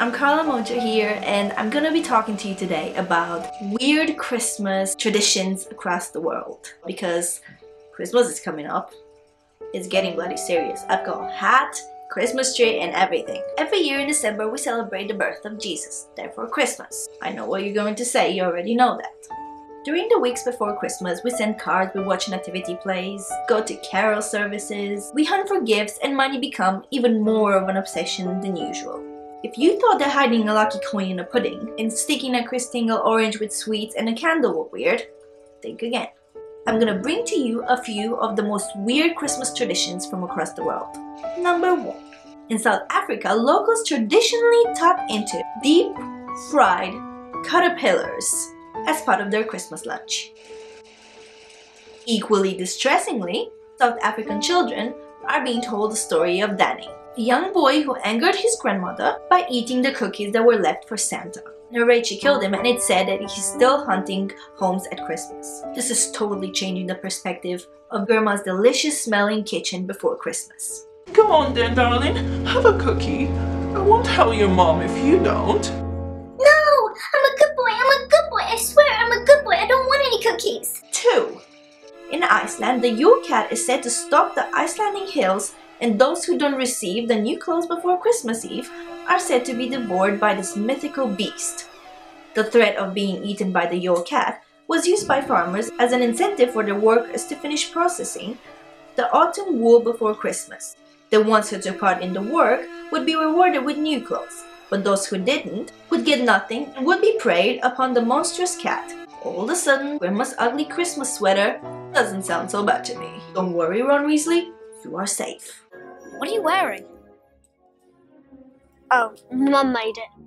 I'm Carla Mojo here, and I'm gonna be talking to you today about weird Christmas traditions across the world. Because Christmas is coming up. It's getting bloody serious. I've got a hat, Christmas tree, and everything. Every year in December we celebrate the birth of Jesus, therefore Christmas. I know what you're going to say, you already know that. During the weeks before Christmas, we send cards, we watch nativity plays, go to carol services, we hunt for gifts, and money become even more of an obsession than usual. If you thought that hiding a lucky coin in a pudding and sticking a Christingle orange with sweets and a candle were weird, think again. I'm gonna bring to you a few of the most weird Christmas traditions from across the world. Number 1. In South Africa, locals traditionally tuck into deep fried caterpillars as part of their Christmas lunch. Equally distressingly, South African children are being told the story of Danny, a young boy who angered his grandmother by eating the cookies that were left for Santa. In a rage, she killed him, and it's said that he's still hunting homes at Christmas. This is totally changing the perspective of Grandma's delicious smelling kitchen before Christmas. Go on then, darling. Have a cookie. I won't tell your mom if you don't. No! I'm a good boy! I'm a good boy! I swear I'm a good boy! I don't want any cookies! 2. In Iceland, the Yule Cat is said to stalk the Icelandic hills, and those who don't receive the new clothes before Christmas Eve are said to be devoured by this mythical beast. The threat of being eaten by the Yule Cat was used by farmers as an incentive for their workers to finish processing the autumn wool before Christmas. The ones who took part in the work would be rewarded with new clothes, but those who didn't would get nothing and would be preyed upon the monstrous cat. All of a sudden, Grandma's ugly Christmas sweater doesn't sound so bad to me. Don't worry, Ron Weasley, you are safe. What are you wearing? Oh, Mum made it.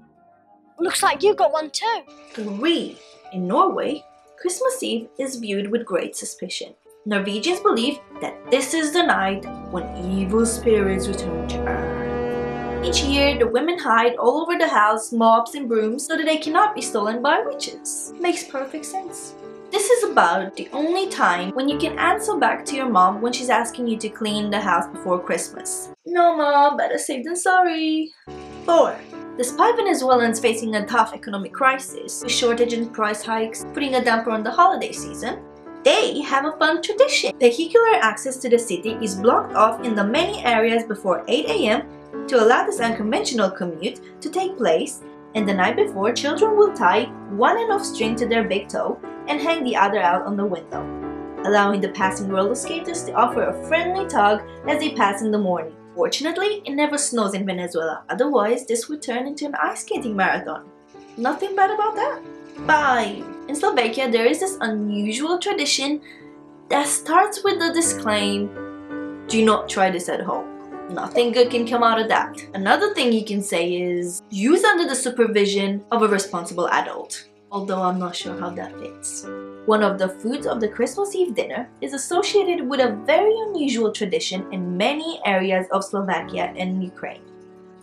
Looks like you got one too. 3. In Norway, Christmas Eve is viewed with great suspicion. Norwegians believe that this is the night when evil spirits return to Earth. Each year, the women hide all over the house, mops and brooms, so that they cannot be stolen by witches. Makes perfect sense. This is about the only time when you can answer back to your mom when she's asking you to clean the house before Christmas. No, Mom, better safe than sorry. 4. Despite Venezuelans facing a tough economic crisis, with shortage and price hikes putting a damper on the holiday season, they have a fun tradition. Vehicular access to the city is blocked off in the many areas before 8 a.m. to allow this unconventional commute to take place, and the night before, children will tie one end of string to their big toe and hang the other out on the window, allowing the passing roller skaters to offer a friendly tug as they pass in the morning. Fortunately, it never snows in Venezuela, otherwise this would turn into an ice skating marathon. Nothing bad about that. 5. In Slovakia, there is this unusual tradition that starts with the disclaimer, do not try this at home. Nothing good can come out of that. Another thing you can say is, use under the supervision of a responsible adult. Although I'm not sure how that fits. One of the foods of the Christmas Eve dinner is associated with a very unusual tradition in many areas of Slovakia and Ukraine.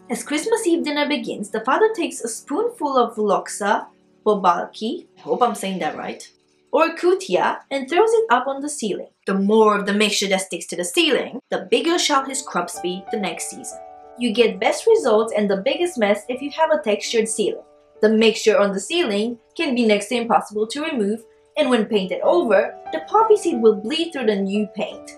As Christmas Eve dinner begins, the father takes a spoonful of loksa, bobalki, I hope I'm saying that right, or kutia, and throws it up on the ceiling. The more of the mixture that sticks to the ceiling, the bigger shall his crops be the next season. You get best results and the biggest mess if you have a textured ceiling. The mixture on the ceiling can be next to impossible to remove, and when painted over, the poppy seed will bleed through the new paint.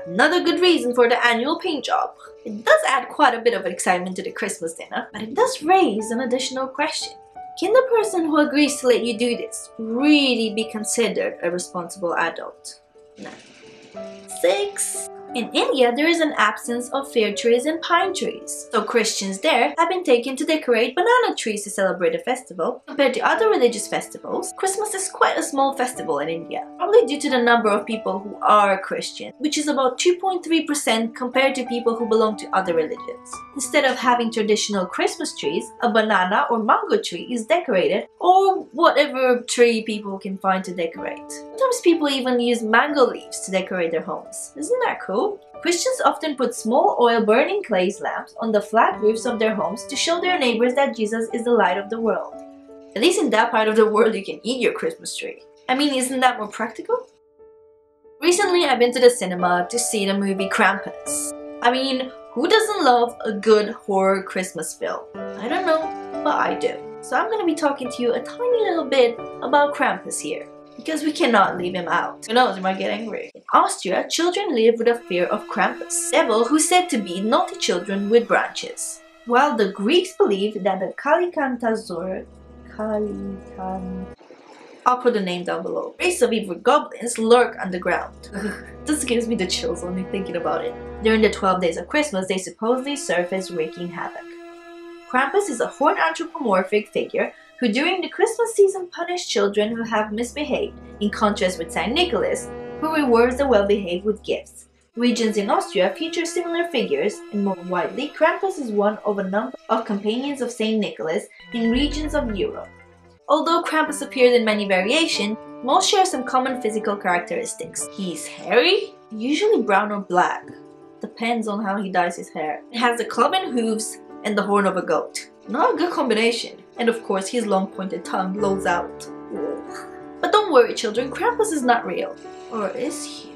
Another good reason for the annual paint job. It does add quite a bit of excitement to the Christmas dinner, but it does raise an additional question. Can the person who agrees to let you do this really be considered a responsible adult? No. 6. In India, there is an absence of fir trees and pine trees, so Christians there have been taken to decorate banana trees to celebrate the festival. Compared to other religious festivals, Christmas is quite a small festival in India, probably due to the number of people who are Christian, which is about 2.3% compared to people who belong to other religions. Instead of having traditional Christmas trees, a banana or mango tree is decorated, or whatever tree people can find to decorate. Sometimes people even use mango leaves to decorate their homes. Isn't that cool? Christians often put small oil-burning clay lamps on the flat roofs of their homes to show their neighbors that Jesus is the light of the world. At least in that part of the world you can eat your Christmas tree. I mean, isn't that more practical? Recently, I've been to the cinema to see the movie Krampus. I mean, who doesn't love a good horror Christmas film? I don't know. but I do. So I'm going to be talking to you a tiny little bit about Krampus here, because we cannot leave him out. Who knows, he might get angry. In Austria, children live with a fear of Krampus, devil who's said to be naughty children with branches. While the Greeks believed that the I'll put the name down below. Race of evil goblins lurk underground. This gives me the chills only thinking about it. During the 12 days of Christmas, they supposedly surface wreaking havoc. Krampus is a horned anthropomorphic figure who during the Christmas season punishes children who have misbehaved, in contrast with Saint Nicholas, who rewards the well-behaved with gifts. Regions in Austria feature similar figures, and more widely, Krampus is one of a number of companions of Saint Nicholas in regions of Europe. Although Krampus appears in many variations, most share some common physical characteristics. He's hairy, usually brown or black, depends on how he dyes his hair. He has a club and hooves and the horn of a goat. Not a good combination. And of course his long pointed tongue blows out. But don't worry children, Krampus is not real. Or is he?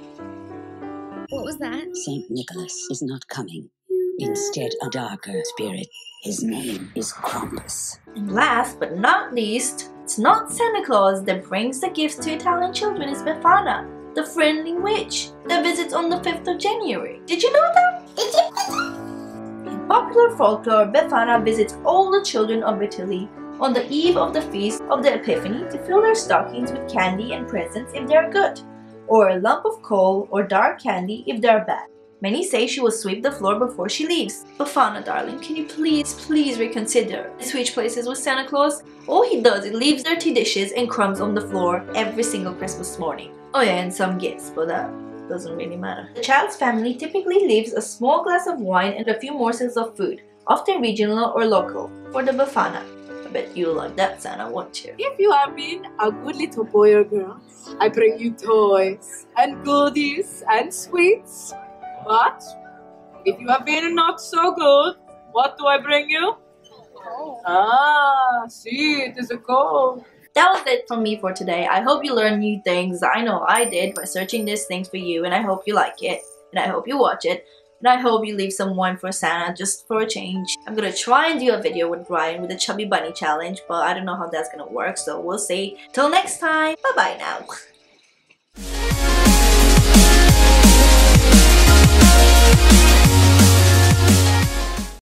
What was that? Saint Nicholas is not coming. Instead, a darker spirit. His name is Krampus. And last but not least, it's not Santa Claus that brings the gifts to Italian children, it's Befana, the friendly witch that visits on the 5th of January. Did you know that? Did you know that? In popular folklore, Befana visits all the children of Italy on the eve of the feast of the Epiphany to fill their stockings with candy and presents if they are good, or a lump of coal or dark candy if they are bad. Many say she will sweep the floor before she leaves. Befana, darling, can you please reconsider? Switch places with Santa Claus? All he does is leaves dirty dishes and crumbs on the floor every single Christmas morning. Oh yeah, and some gifts, but that doesn't really matter. The child's family typically leaves a small glass of wine and a few morsels of food, often regional or local, for the Befana. I bet you'll like that, Santa, won't you? If you have been a good little boy or girl, I bring you toys and goodies and sweets. But if you have been not so good, what do I bring you? Ah, see, it is a coal. That was it from me for today. I hope you learned new things. I know I did by searching these things for you, and I hope you like it, and I hope you watch it, and I hope you leave some wine for Santa just for a change. I'm gonna try and do a video with Ryan with the Chubby Bunny challenge, but I don't know how that's gonna work, so we'll see. Till next time, bye bye now.